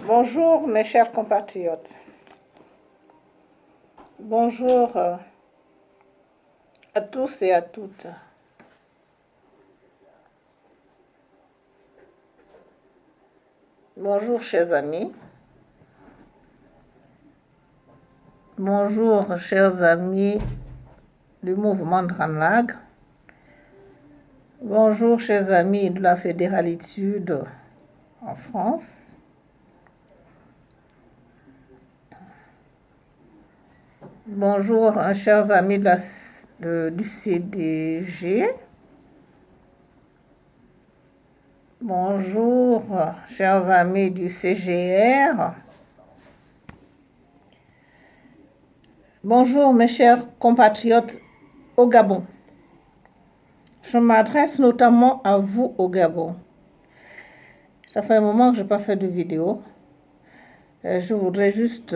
Bonjour mes chers compatriotes. Bonjour à tous et à toutes. Bonjour chers amis. Bonjour chers amis du mouvement de Ranlag. Bonjour chers amis de la fédéralitude en France. Bonjour chers amis du CDG. Bonjour chers amis du CGR. Bonjour mes chers compatriotes au Gabon. Je m'adresse notamment à vous au Gabon. Ça fait un moment que je n'ai pas fait de vidéo. Je voudrais juste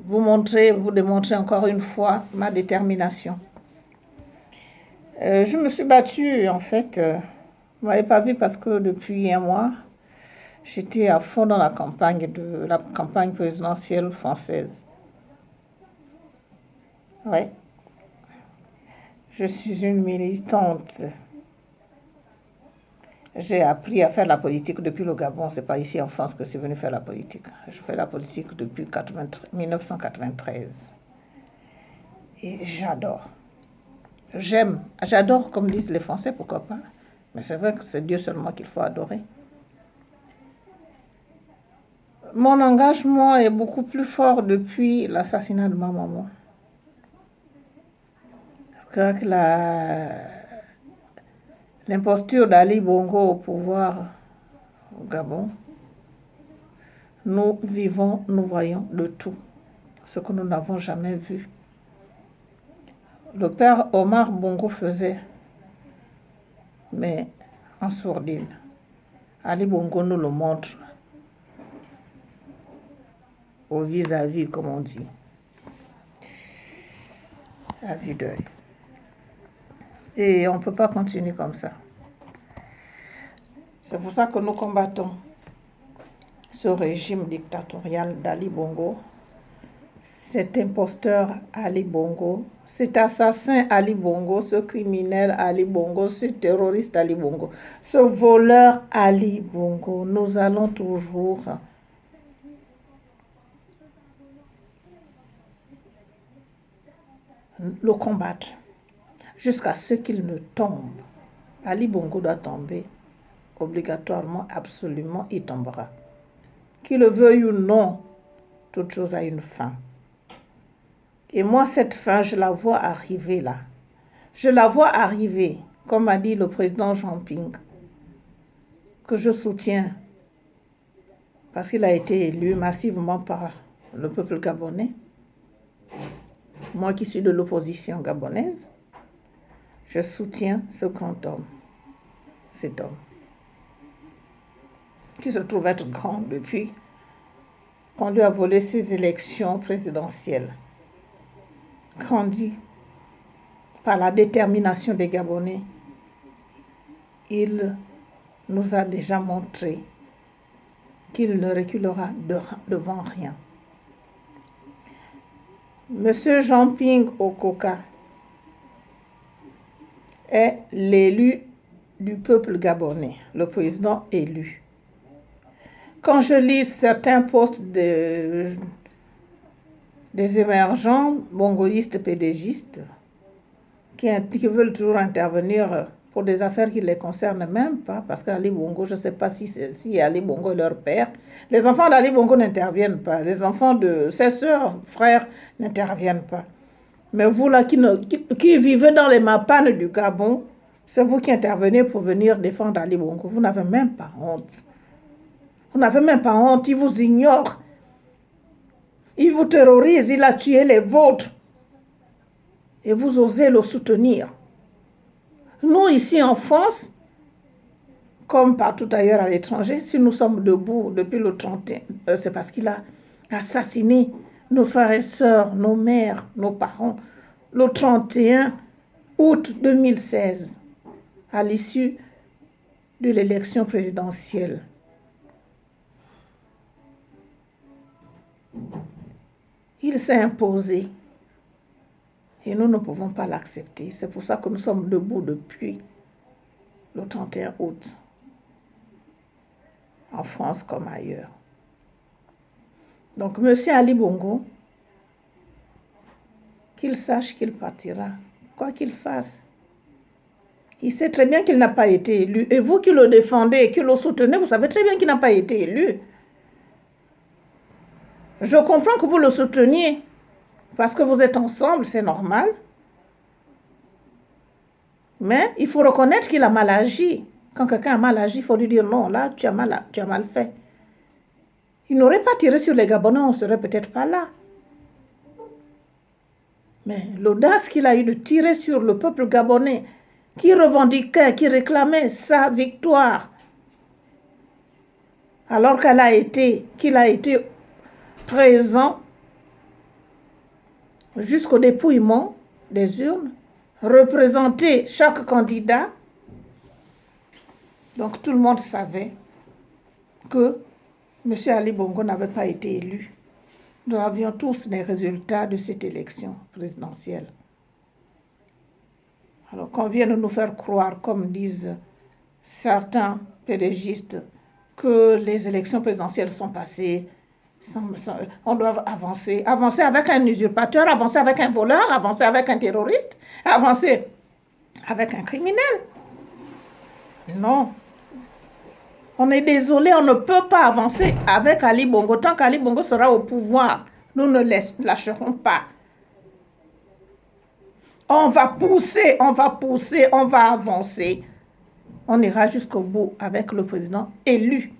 vous démontrer encore une fois ma détermination. Je me suis battue, en fait, vous ne m'avez pas vu parce que depuis un mois, j'étais à fond dans la campagne présidentielle française. Oui. Je suis une militante. J'ai appris à faire la politique depuis le Gabon. Ce n'est pas ici en France que je suis venue faire la politique. Je fais la politique depuis 1993. Et j'adore. J'adore, comme disent les Français, pourquoi pas. Mais c'est vrai que c'est Dieu seulement qu'il faut adorer. Mon engagement est beaucoup plus fort depuis l'assassinat de ma maman. Je crois que l'imposture d'Ali Bongo au pouvoir au Gabon, nous voyons de tout, ce que nous n'avons jamais vu. Le père Omar Bongo faisait, mais en sourdine. Ali Bongo nous le montre au vis-à-vis, comme on dit, à vue d'œil. Et on ne peut pas continuer comme ça. C'est pour ça que nous combattons ce régime dictatorial d'Ali Bongo, cet imposteur Ali Bongo, cet assassin Ali Bongo, ce criminel Ali Bongo, ce terroriste Ali Bongo, ce voleur Ali Bongo. Nous allons toujours le combattre jusqu'à ce qu'il ne tombe. Ali Bongo doit tomber, obligatoirement, absolument, il tombera. Qu'il le veuille ou non, toute chose a une fin. Et moi, cette fin, je la vois arriver là. Je la vois arriver, comme a dit le président Jean Ping, que je soutiens, parce qu'il a été élu massivement par le peuple gabonais. Moi qui suis de l'opposition gabonaise, je soutiens ce grand homme, cet homme, qui se trouve être grand depuis qu'on lui a volé ses élections présidentielles. Grandi par la détermination des Gabonais, il nous a déjà montré qu'il ne reculera devant rien. Monsieur Jean-Ping Okoka est l'élu du peuple gabonais, le président élu. Quand je lis certains posts des émergents bongoïstes pédégistes qui veulent toujours intervenir pour des affaires qui ne les concernent même pas, parce qu'Ali Bongo, je ne sais pas si Ali Bongo est leur père. Les enfants d'Ali Bongo n'interviennent pas. Les enfants de ses sœurs, frères n'interviennent pas. Mais vous là qui vivez dans les mapanes du Gabon, c'est vous qui intervenez pour venir défendre Ali Bongo. Vous n'avez même pas honte. Vous n'avez même pas honte. Il vous ignore. Il vous terrorise. Il a tué les vôtres. Et vous osez le soutenir. Nous, ici en France, comme partout ailleurs à l'étranger, si nous sommes debout depuis le 31, c'est parce qu'il a assassiné nos frères et sœurs, nos mères, nos parents, le 31 août 2016, à l'issue de l'élection présidentielle. Il s'est imposé et nous ne pouvons pas l'accepter. C'est pour ça que nous sommes debout depuis le 31 août, en France comme ailleurs. Donc, M. Ali Bongo, qu'il sache qu'il partira, quoi qu'il fasse. Il sait très bien qu'il n'a pas été élu. Et vous qui le défendez et qui le soutenez, vous savez très bien qu'il n'a pas été élu. Je comprends que vous le souteniez, parce que vous êtes ensemble, c'est normal. Mais il faut reconnaître qu'il a mal agi. Quand quelqu'un a mal agi, il faut lui dire non, là, tu as mal fait. Il n'aurait pas tiré sur les Gabonais, on ne serait peut-être pas là. Mais l'audace qu'il a eu de tirer sur le peuple gabonais, qui revendiquait, qui réclamait sa victoire, alors qu'il a été présent jusqu'au dépouillement des urnes, représenter chaque candidat. Donc tout le monde savait que M. Ali Bongo n'avait pas été élu. Nous avions tous les résultats de cette élection présidentielle. Alors qu'on vienne nous faire croire, comme disent certains pédégistes, que les élections présidentielles sont passées, on doit avancer. Avancer avec un usurpateur, avancer avec un voleur, avancer avec un terroriste, avancer avec un criminel. Non. On est désolé, on ne peut pas avancer avec Ali Bongo. Tant qu'Ali Bongo sera au pouvoir, nous ne lâcherons pas. On va pousser, on va avancer. On ira jusqu'au bout avec le président élu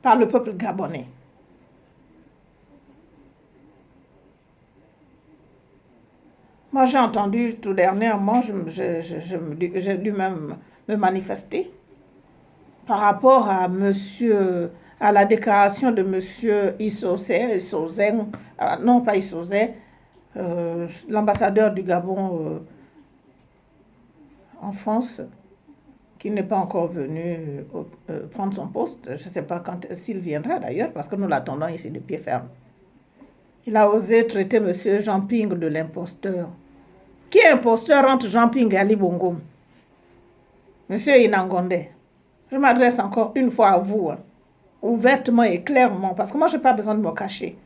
par le peuple gabonais. Moi, j'ai entendu tout dernièrement, j'ai dû même me manifester par rapport à la déclaration de M. Issozé, non pas Issozé, l'ambassadeur du Gabon en France, qui n'est pas encore venu prendre son poste. Je ne sais pas s'il viendra d'ailleurs, parce que nous l'attendons ici de pied ferme. Il a osé traiter M. Jean Ping de l'imposteur. Qui est imposteur entre Jean Ping et Ali Bongo? M. Inangondé, je m'adresse encore une fois à vous, ouvertement et clairement, parce que moi, je n'ai pas besoin de me cacher.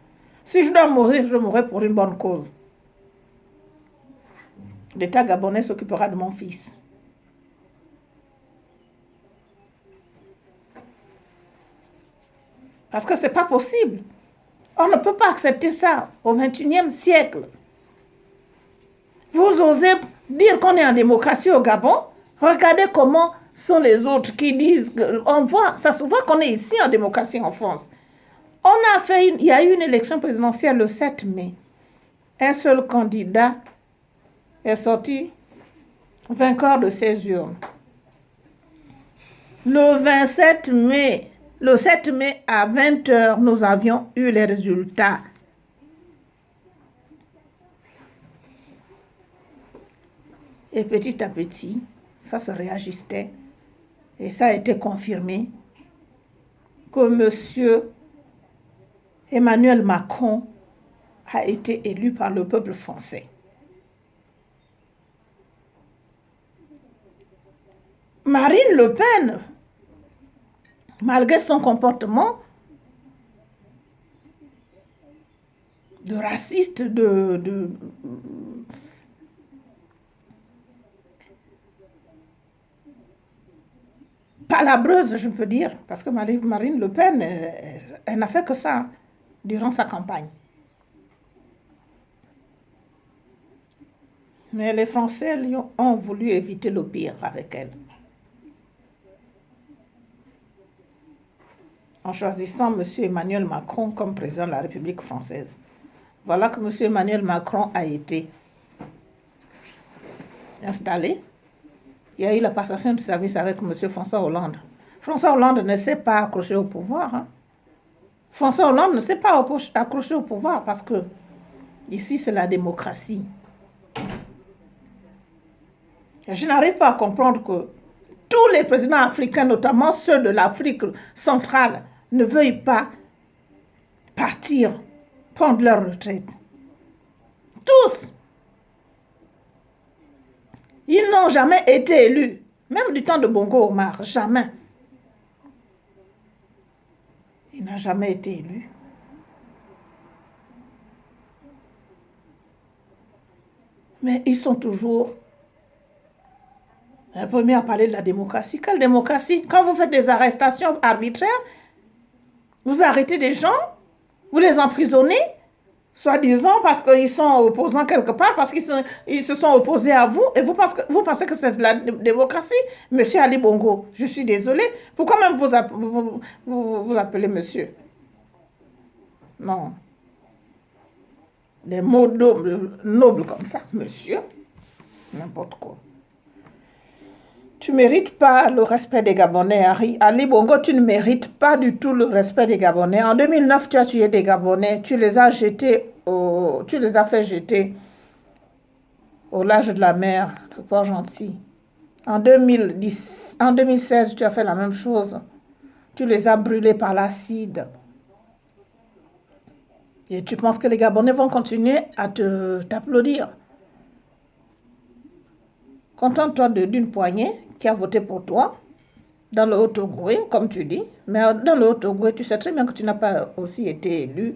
Si je dois mourir, je mourrai pour une bonne cause. L'État gabonais s'occupera de mon fils. Parce que ce n'est pas possible. On ne peut pas accepter ça au XXIe siècle. Vous osez dire qu'on est en démocratie au Gabon? Regardez comment sont les autres qui disent... Ça se voit qu'on est ici en démocratie en France. Il y a eu une élection présidentielle le 7 mai. Un seul candidat est sorti vainqueur de ces urnes. Le 7 mai à 20h, nous avions eu les résultats. Et petit à petit, ça se réajustait. Et ça a été confirmé que M. Emmanuel Macron a été élu par le peuple français. Marine Le Pen, malgré son comportement de raciste, palabreuse, je peux dire, parce que Marine Le Pen, elle n'a fait que ça durant sa campagne. Mais les Français ont voulu éviter le pire avec elle, en choisissant M. Emmanuel Macron comme président de la République française. Voilà que M. Emmanuel Macron a été installé. Il y a eu la passation de service avec M. François Hollande. François Hollande ne s'est pas accroché au pouvoir. François Hollande ne s'est pas accroché au pouvoir parce que ici, c'est la démocratie. Je n'arrive pas à comprendre que tous les présidents africains, notamment ceux de l'Afrique centrale, ne veuillent pas partir, prendre leur retraite. Tous. Ils n'ont jamais été élus, même du temps de Bongo Omar, jamais. Il n'a jamais été élu. Mais ils sont toujours les premiers à parler de la démocratie. Quelle démocratie? Quand vous faites des arrestations arbitraires, vous arrêtez des gens, vous les emprisonnez, soi-disant parce qu'ils sont opposants quelque part, parce qu'ils se sont opposés à vous, et vous pensez que c'est de la démocratie? Monsieur Ali Bongo, je suis désolé. Pourquoi même vous appelez monsieur? Non. Des mots nobles comme ça, monsieur, n'importe quoi. Tu ne mérites pas le respect des Gabonais, Ali Bongo, tu ne mérites pas du tout le respect des Gabonais. En 2009, tu as tué des Gabonais, tu les as fait jeter au large de la mer, le Port-Gentil. En 2016, tu as fait la même chose. Tu les as brûlés par l'acide. Et tu penses que les Gabonais vont continuer à t'applaudir. Contente-toi d'une poignée qui a voté pour toi dans le Haut-Ogooué, comme tu dis. Mais dans le Haut-Ogooué, tu sais très bien que tu n'as pas aussi été élu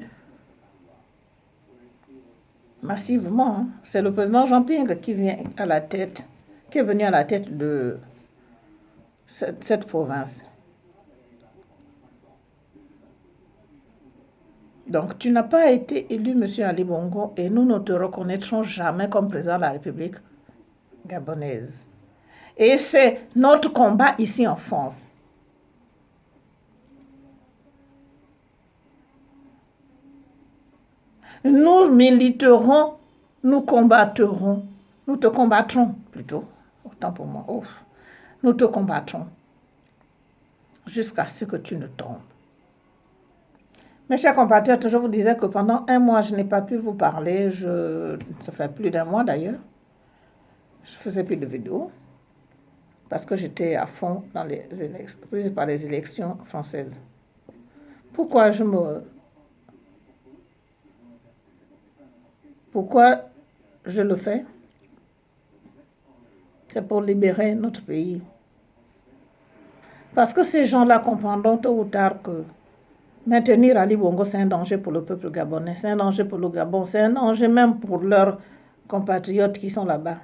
massivement. Hein. C'est le président Jean Ping qui est venu à la tête de cette province. Donc, tu n'as pas été élu, M. Ali Bongo, et nous ne te reconnaîtrons jamais comme président de la République gabonaise. Et c'est notre combat ici en France. Nous militerons, nous combattrons, nous te combattrons plutôt, autant pour moi, nous te combattrons jusqu'à ce que tu ne tombes. Mes chers compatriotes, je vous disais que pendant 1 mois, je n'ai pas pu vous parler. Ça fait plus d'1 mois d'ailleurs. Je faisais plus de vidéos parce que j'étais à fond dans prise par les élections françaises. Pourquoi je le fais? C'est pour libérer notre pays. Parce que ces gens-là comprendront tôt ou tard que maintenir Ali Bongo, c'est un danger pour le peuple gabonais, c'est un danger pour le Gabon, c'est un danger même pour leurs compatriotes qui sont là-bas.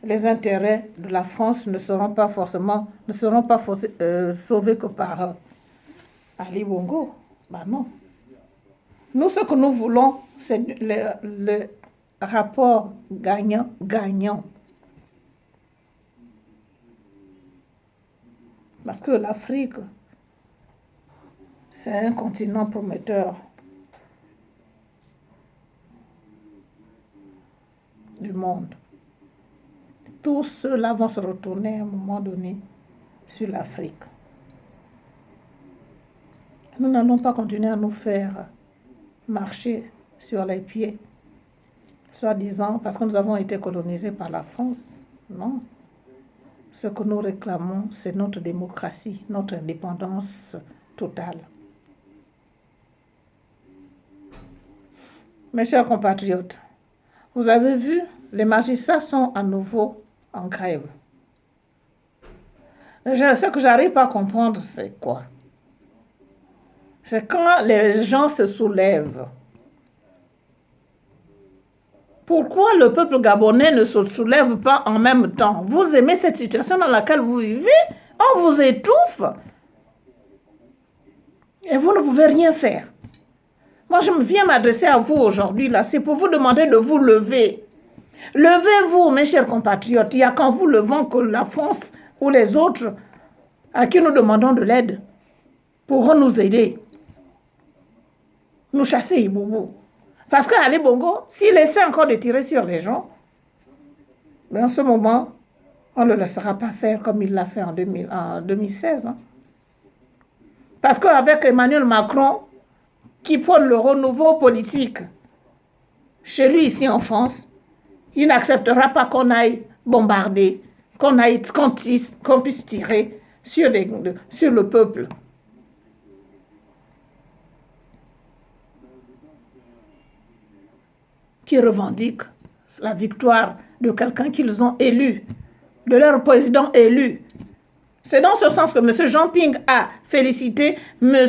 Les intérêts de la France ne seront pas sauvés que par Ali Bongo. Ben non. Nous, ce que nous voulons, c'est le rapport gagnant-gagnant. Parce que l'Afrique, c'est un continent prometteur du monde. Tous ceux-là vont se retourner à un moment donné sur l'Afrique. Nous n'allons pas continuer à nous faire marcher sur les pieds, soi-disant parce que nous avons été colonisés par la France. Non. Ce que nous réclamons, c'est notre démocratie, notre indépendance totale. Mes chers compatriotes, vous avez vu, les magistrats sont à nouveau en grève. Ce que j'arrive pas à comprendre, c'est quoi? C'est quand les gens se soulèvent. Pourquoi le peuple gabonais ne se soulève pas en même temps? Vous aimez cette situation dans laquelle vous vivez? On vous étouffe. Et vous ne pouvez rien faire. Moi, je viens m'adresser à vous aujourd'hui, là. C'est pour vous demander de vous lever. Levez-vous, mes chers compatriotes. Il n'y a qu'en vous levant que la France ou les autres à qui nous demandons de l'aide pourront nous aider. Nous chasser Iboubou. Parce qu'Ali Bongo, s'il essaie encore de tirer sur les gens, mais en ce moment, on ne le laissera pas faire comme il l'a fait en 2016. Hein. Parce qu'avec Emmanuel Macron, qui prône le renouveau politique chez lui ici en France, il n'acceptera pas qu'on aille bombarder qu'on puisse tirer sur le peuple. Qui revendique la victoire de quelqu'un qu'ils ont élu, de leur président élu. C'est dans ce sens que M. Jean Ping a félicité M.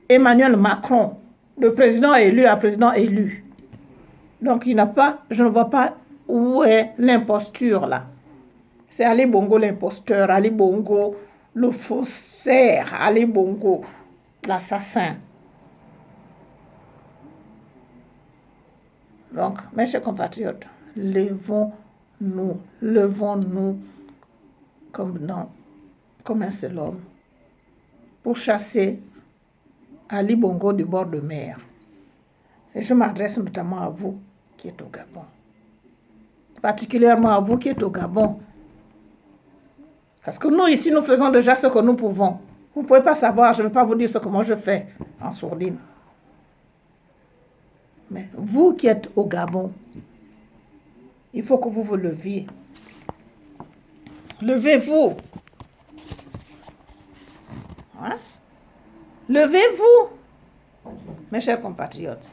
Emmanuel Macron, de président élu à président élu. Donc je ne vois pas où est l'imposture là. C'est Ali Bongo l'imposteur, Ali Bongo le faussaire, Ali Bongo l'assassin. Donc, mes chers compatriotes, levons-nous comme un seul homme pour chasser Ali Bongo du bord de mer. Et je m'adresse notamment à vous qui êtes au Gabon. Particulièrement à vous qui êtes au Gabon. Parce que nous, ici, nous faisons déjà ce que nous pouvons. Vous ne pouvez pas savoir, je ne vais pas vous dire ce que moi je fais en sourdine. Mais vous qui êtes au Gabon, il faut que vous vous leviez. Levez-vous. Hein? Levez-vous, mes chers compatriotes.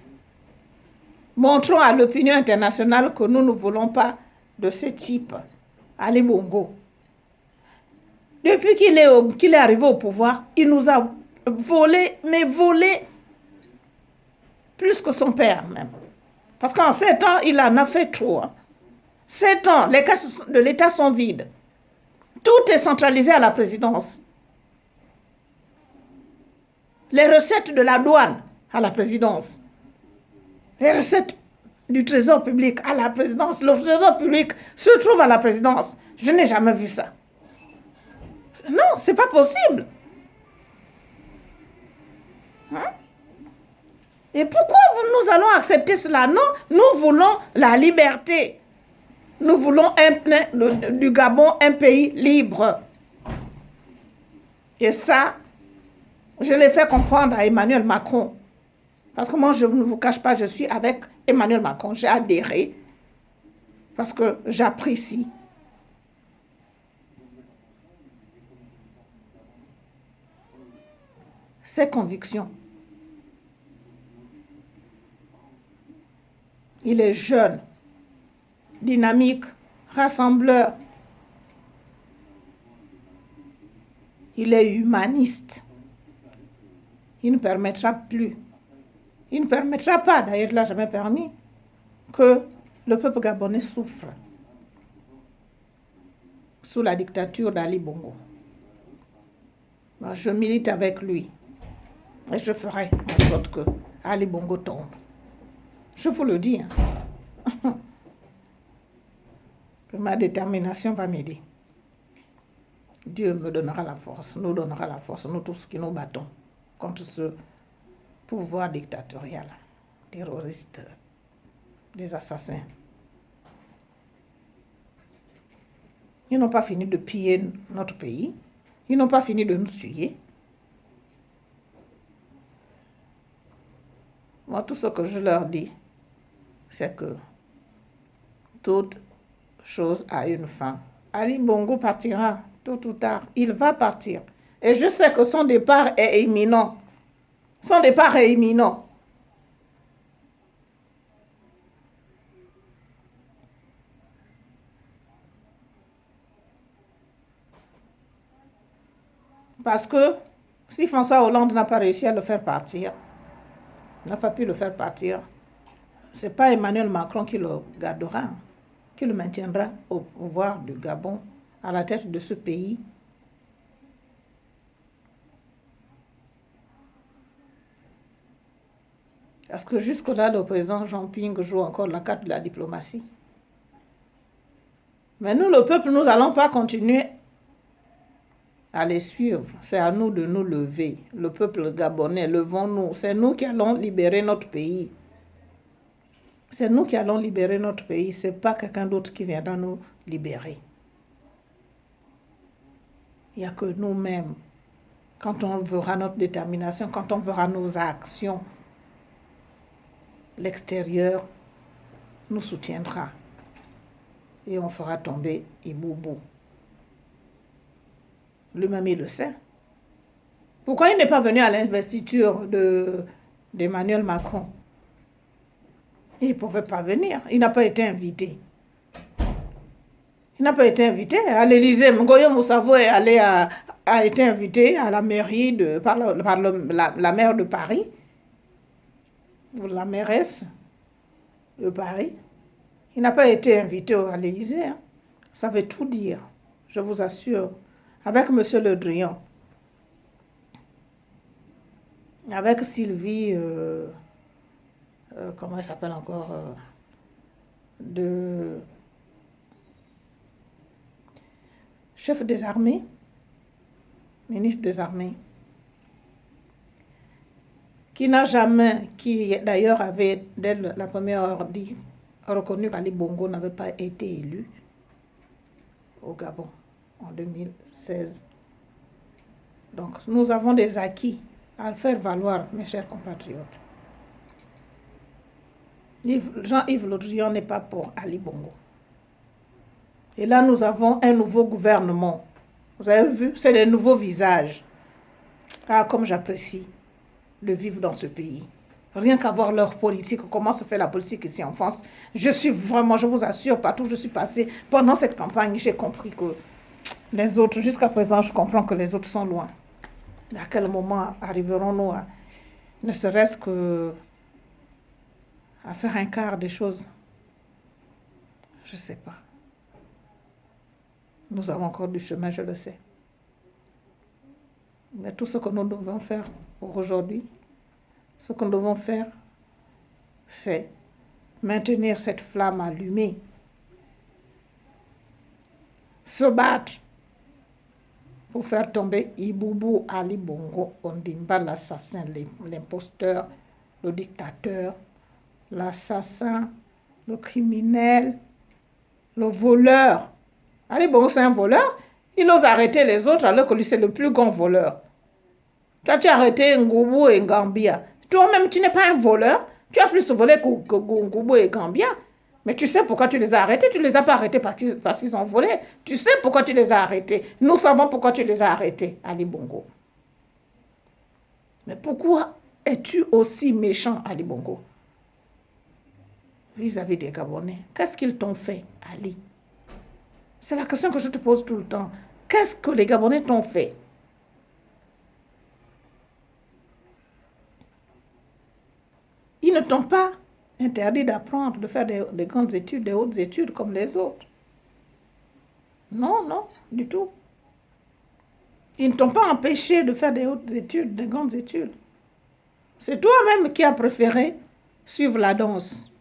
Montrons à l'opinion internationale que nous ne voulons pas de ce type, Ali Bongo. Depuis qu'il est arrivé au pouvoir, il nous a volé, mais volé plus que son père même. Parce qu'en 7 ans, il en a fait trop. 7 ans, les caisses de l'État sont vides. Tout est centralisé à la présidence. Les recettes de la douane à la présidence. Les recettes du trésor public à la présidence. Le trésor public se trouve à la présidence. Je n'ai jamais vu ça. Non, c'est pas possible. Hein? Et pourquoi nous allons accepter cela? Non, nous voulons la liberté. Nous voulons du Gabon un pays libre. Et ça, je l'ai fait comprendre à Emmanuel Macron. Parce que moi, je ne vous cache pas, je suis avec Emmanuel Macron. J'ai adhéré parce que j'apprécie ses convictions. Il est jeune, dynamique, rassembleur. Il est humaniste. Il ne permettra plus, il ne permettra pas, d'ailleurs il ne l'a jamais permis, que le peuple gabonais souffre sous la dictature d'Ali Bongo. Moi, je milite avec lui et je ferai en sorte que Ali Bongo tombe. Je vous le dis. Que ma détermination va m'aider. Dieu me donnera la force, nous donnera la force, nous tous qui nous battons contre ce pouvoir dictatorial, terroriste, des assassins. Ils n'ont pas fini de piller notre pays. Ils n'ont pas fini de nous tuer. Moi, tout ce que je leur dis, c'est que toute chose a une fin. Ali Bongo partira tôt ou tard. Il va partir. Et je sais que son départ est imminent. Son départ est imminent. Parce que si François Hollande n'a pas réussi à le faire partir, n'a pas pu le faire partir, ce n'est pas Emmanuel Macron qui le gardera, qui le maintiendra au pouvoir du Gabon, à la tête de ce pays. Parce que jusque-là, le président Jean Ping joue encore la carte de la diplomatie. Mais nous, le peuple, nous n'allons pas continuer à les suivre. C'est à nous de nous lever. Le peuple gabonais, levons-nous. C'est nous qui allons libérer notre pays. C'est nous qui allons libérer notre pays. Ce n'est pas quelqu'un d'autre qui viendra nous libérer. Il n'y a que nous-mêmes. Quand on verra notre détermination, quand on verra nos actions, l'extérieur nous soutiendra. et on fera tomber Iboubou. Lui-même, il le sait. Pourquoi il n'est pas venu à l'investiture d'Emmanuel Macron? Il ne pouvait pas venir. Il n'a pas été invité. Il n'a pas été invité à l'Élysée. Ngoyo Moussavo a été invité à la mairie par la maire de Paris, ou la mairesse de Paris. Il n'a pas été invité à l'Élysée. Hein. Ça veut tout dire, je vous assure. Avec M. Le Drian, avec Sylvie, comment elle s'appelle encore, de chef des armées, ministre des armées, qui n'a jamais, qui d'ailleurs avait, dès la première heure, dit, reconnu qu'Ali Bongo n'avait pas été élu au Gabon en 2016. Donc, nous avons des acquis à faire valoir, mes chers compatriotes. Jean-Yves Le Drian n'est pas pour Ali Bongo. Et là, nous avons un nouveau gouvernement. Vous avez vu, c'est des nouveaux visages. Ah, comme j'apprécie de vivre dans ce pays. Rien qu'à voir leur politique, comment se fait la politique ici en France. Je suis vraiment, je vous assure, partout où je suis passée, pendant cette campagne, j'ai compris que les autres, jusqu'à présent, je comprends que les autres sont loin. À quel moment arriverons-nous à, ne serait-ce que, à faire un quart des choses? Je ne sais pas. Nous avons encore du chemin, je le sais. Mais tout ce que nous devons faire pour aujourd'hui, ce que nous devons faire, c'est maintenir cette flamme allumée, se battre pour faire tomber Iboubou Ali Bongo Ondimba, l'assassin, l'imposteur, le dictateur, l'assassin, le criminel, le voleur. Ali Bongo, c'est un voleur. Il ose arrêter les autres alors que lui, c'est le plus grand voleur. Toi, tu as arrêté Ngoubou et Gambia. Toi-même, tu n'es pas un voleur. Tu as plus volé que Ngoubou et Gambia. Mais tu sais pourquoi tu les as arrêtés. Tu ne les as pas arrêtés parce qu'ils ont volé. Tu sais pourquoi tu les as arrêtés. Nous savons pourquoi tu les as arrêtés, Ali Bongo. Mais pourquoi es-tu aussi méchant, Ali Bongo, vis-à-vis des Gabonais? Qu'est-ce qu'ils t'ont fait, Ali? C'est la question que je te pose tout le temps. Qu'est-ce que les Gabonais t'ont fait? Ils ne t'ont pas interdit d'apprendre, de faire des grandes études, des hautes études comme les autres. Non, non, du tout. Ils ne t'ont pas empêché de faire des hautes études, des grandes études. C'est toi-même qui as préféré suivre la danse.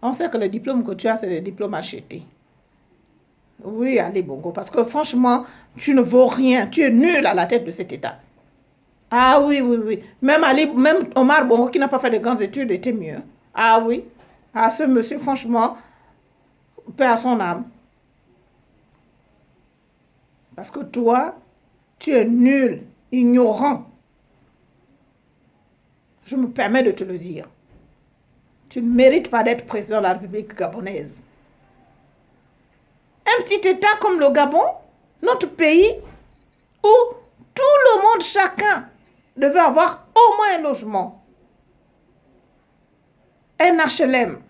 On sait que les diplômes que tu as, c'est des diplômes achetés. Oui, Ali Bongo, parce que franchement, tu ne vaux rien. Tu es nul à la tête de cet État. Ah oui, oui, oui. Même Omar Bongo, qui n'a pas fait de grandes études, était mieux. Ah oui. Ah, ce monsieur, franchement, paix à son âme. Parce que toi, tu es nul, ignorant. Je me permets de te le dire. Tu ne mérites pas d'être président de la République gabonaise. Un petit État comme le Gabon, notre pays, où tout le monde, chacun, devait avoir au moins un logement. Un HLM.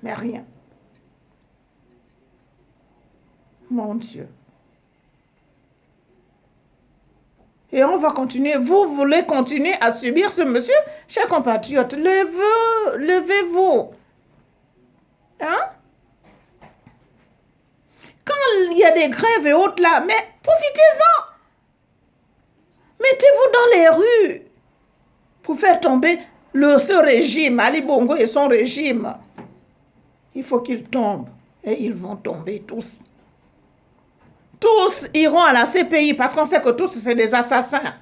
Mais rien. Mon Dieu. Et on va continuer. Vous voulez continuer à subir ce monsieur? Chers compatriotes, levez-vous. Hein? Quand il y a des grèves et autres là, mais profitez-en. Mettez-vous dans les rues pour faire tomber ce régime, Ali Bongo et son régime. Il faut qu'ils tombent. Et ils vont tomber tous. Tous iront à la CPI parce qu'on sait que tous, c'est des assassins.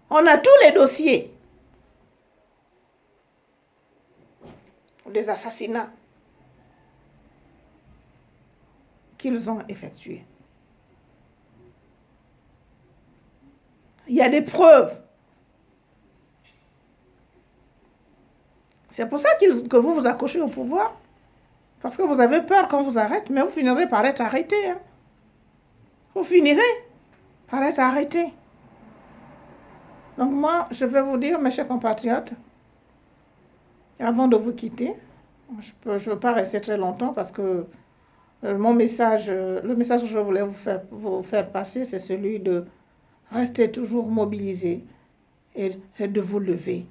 On a tous les dossiers. Des assassinats qu'ils ont effectués. Il y a des preuves. C'est pour ça que vous vous accrochez au pouvoir. Parce que vous avez peur qu'on vous arrête, mais vous finirez par être arrêté. Hein. Vous finirez par être arrêté. Donc moi, je vais vous dire, mes chers compatriotes, avant de vous quitter, je ne veux pas rester très longtemps parce que le message que je voulais vous faire passer, c'est celui de rester toujours mobilisé et de vous lever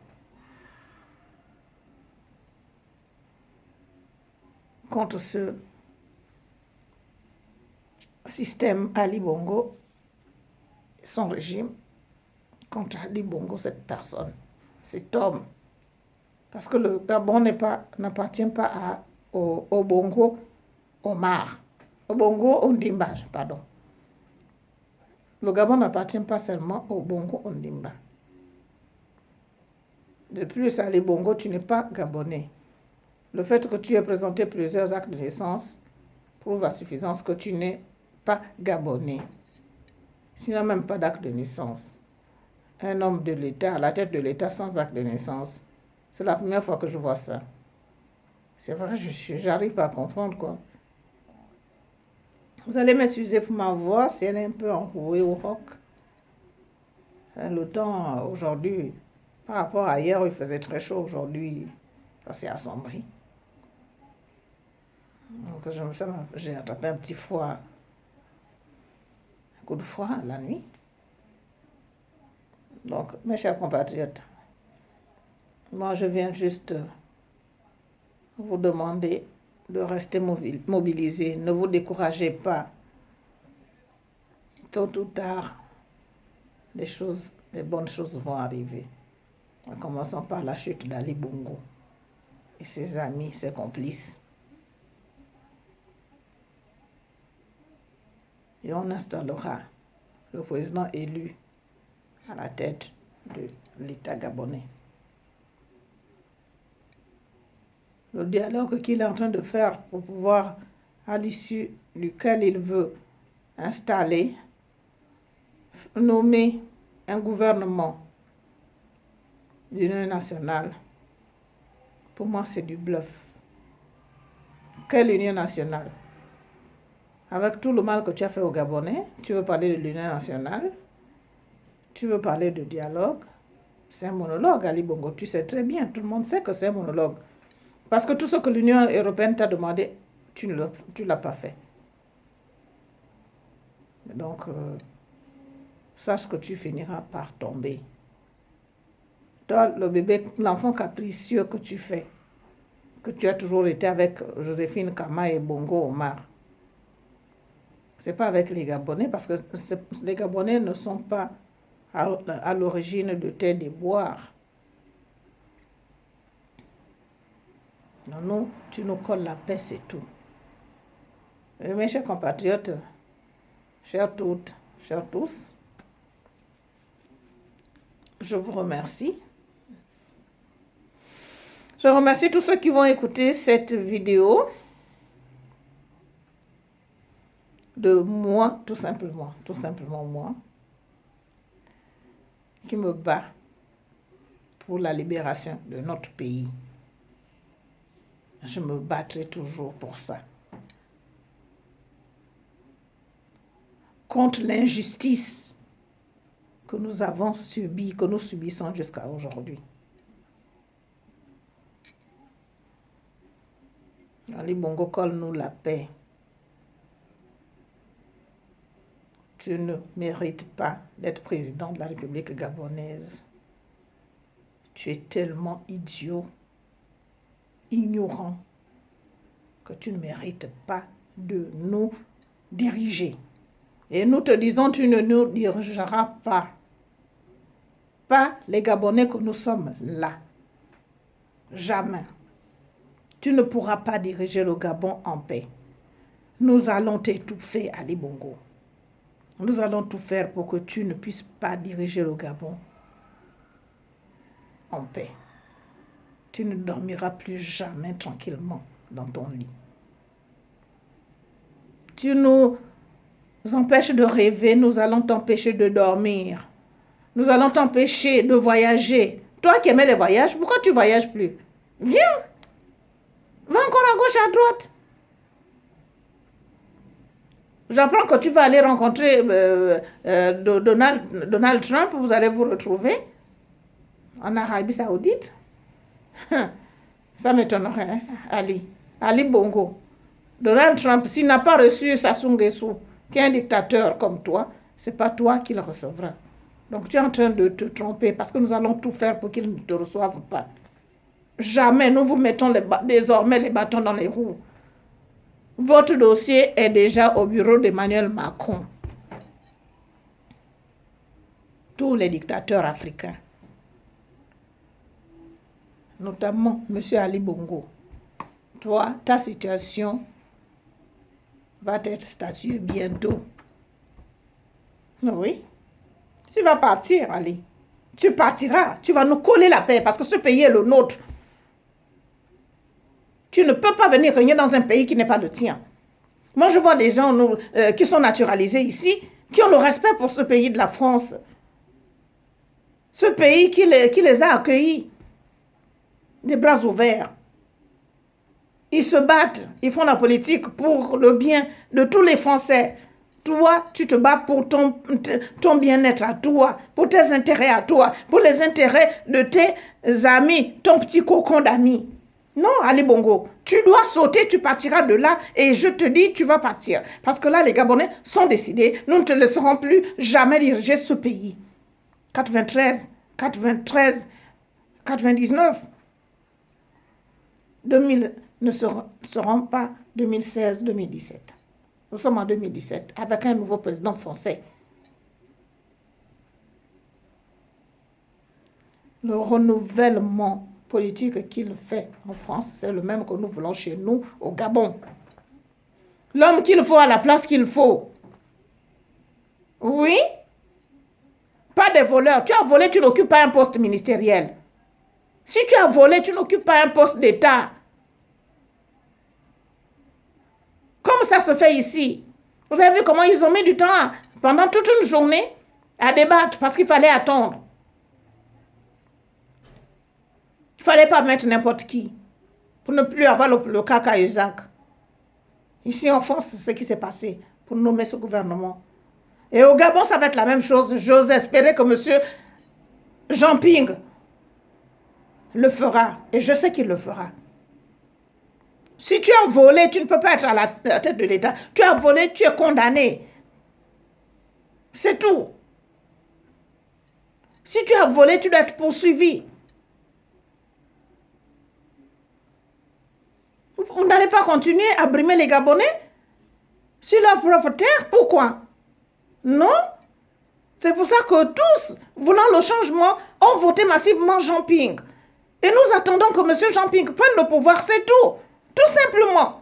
contre ce système Ali Bongo, son régime, contre Ali Bongo, cette personne, cet homme. Parce que le Gabon n'appartient pas au Bongo Omar, au Bongo Ondimba, pardon. Le Gabon n'appartient pas seulement au Bongo Ondimba. De plus, Ali Bongo, tu n'es pas gabonais. Le fait que tu aies présenté plusieurs actes de naissance prouve à suffisance que tu n'es pas gabonais. Tu n'as même pas d'acte de naissance. Un homme de l'État, à la tête de l'État sans acte de naissance. C'est la première fois que je vois ça. C'est vrai, j'arrive pas à comprendre, quoi. Vous allez m'excuser pour ma voix si elle est un peu enrouée au rock. Le temps, aujourd'hui, par rapport à hier, il faisait très chaud. Aujourd'hui, ça s'est assombri. Donc, j'ai attrapé un petit froid, un coup de froid la nuit. Donc, mes chers compatriotes, moi, je viens juste vous demander de rester mobilisés. Ne vous découragez pas. Tôt ou tard, des bonnes choses vont arriver. En commençant par la chute d'Ali Bongo et ses amis, ses complices. Et on installera le président élu à la tête de l'État gabonais. Le dialogue qu'il est en train de faire pour pouvoir, à l'issue duquel il veut installer, nommer un gouvernement d'union nationale, pour moi c'est du bluff. Quelle union nationale? Avec tout le mal que tu as fait aux Gabonais, tu veux parler de l'union nationale, tu veux parler de dialogue, c'est un monologue, Ali Bongo, tu sais très bien, tout le monde sait que c'est un monologue. Parce que tout ce que l'Union européenne t'a demandé, tu ne l'as pas fait. Donc, sache que tu finiras par tomber. Toi, le bébé, l'enfant capricieux que tu fais, que tu as toujours été avec Joséphine Kama et Bongo Omar, c'est pas avec les Gabonais, parce que les Gabonais ne sont pas à l'origine de tes déboires. Non, tu nous colles la paix, c'est tout. Et mes chers compatriotes, chères toutes, chers tous, je vous remercie. Je remercie tous ceux qui vont écouter cette vidéo de moi, tout simplement moi, qui me bat pour la libération de notre pays. Je me battrai toujours pour ça. Contre l'injustice que nous avons subie, que nous subissons jusqu'à aujourd'hui. Ali Bongo, colle-nous la paix. Tu ne mérites pas d'être président de la République gabonaise. Tu es tellement idiot, ignorant, que tu ne mérites pas de nous diriger. Et nous te disons, tu ne nous dirigeras pas. Pas les Gabonais que nous sommes là. Jamais. Tu ne pourras pas diriger le Gabon en paix. Nous allons t'étouffer, Ali Bongo. Nous allons tout faire pour que tu ne puisses pas diriger le Gabon en paix. Tu ne dormiras plus jamais tranquillement dans ton lit. Tu nous empêches de rêver, nous allons t'empêcher de dormir. Nous allons t'empêcher de voyager. Toi qui aimais les voyages, pourquoi tu ne voyages plus? Viens! Va encore à gauche, à droite. J'apprends que tu vas aller rencontrer Donald Trump, vous allez vous retrouver en Arabie Saoudite. Ça m'étonnerait, hein, Ali Bongo. Donald Trump, s'il n'a pas reçu Sassou Nguesso, qui est un dictateur comme toi, c'est pas toi qui le recevra. Donc tu es en train de te tromper parce que nous allons tout faire pour qu'il ne te reçoive pas. Jamais nous vous mettons désormais les bâtons dans les roues. Votre dossier est déjà au bureau d'Emmanuel Macron. Tous les dictateurs africains, notamment M. Ali Bongo. Toi, ta situation va être statuée bientôt. Oui. Tu vas partir, Ali. Tu partiras. Tu vas nous coller la paix parce que ce pays est le nôtre. Tu ne peux pas venir régner dans un pays qui n'est pas le tien. Moi, je vois des gens qui sont naturalisés ici, qui ont le respect pour ce pays de la France. Ce pays qui les a accueillis des bras ouverts. Ils se battent, ils font la politique pour le bien de tous les Français. Toi, tu te bats pour ton bien-être à toi, pour tes intérêts à toi, pour les intérêts de tes amis, ton petit cocon d'amis. Non, Ali Bongo, tu dois sauter, tu partiras de là et je te dis, tu vas partir. Parce que là, les Gabonais sont décidés, nous ne te laisserons plus jamais diriger ce pays. 93, 99, 2000 ne seront pas 2016, 2017. Nous sommes en 2017 avec un nouveau président français. Le renouvellement politique qu'il fait en France, c'est le même que nous voulons chez nous au Gabon. L'homme qu'il faut à la place qu'il faut. Oui. Pas des voleurs. Tu as volé, tu n'occupes pas un poste ministériel. Si tu as volé, tu n'occupes pas un poste d'État. Comme ça se fait ici. Vous avez vu comment ils ont mis du temps pendant toute une journée à débattre parce qu'il fallait attendre. Il ne fallait pas mettre n'importe qui pour ne plus avoir le caca Isaac. Ici en France, c'est ce qui s'est passé pour nommer ce gouvernement. Et au Gabon, ça va être la même chose. J'ose espérer que M. Jean Ping le fera. Et je sais qu'il le fera. Si tu as volé, tu ne peux pas être à la tête de l'État. Tu as volé, tu es condamné. C'est tout. Si tu as volé, tu dois être poursuivi. Vous n'allez pas continuer à brimer les Gabonais sur leur propre terre. Pourquoi? Non. C'est pour ça que tous, voulant le changement, ont voté massivement Jean Ping. Et nous attendons que M. Jean Ping prenne le pouvoir, c'est tout. Tout simplement.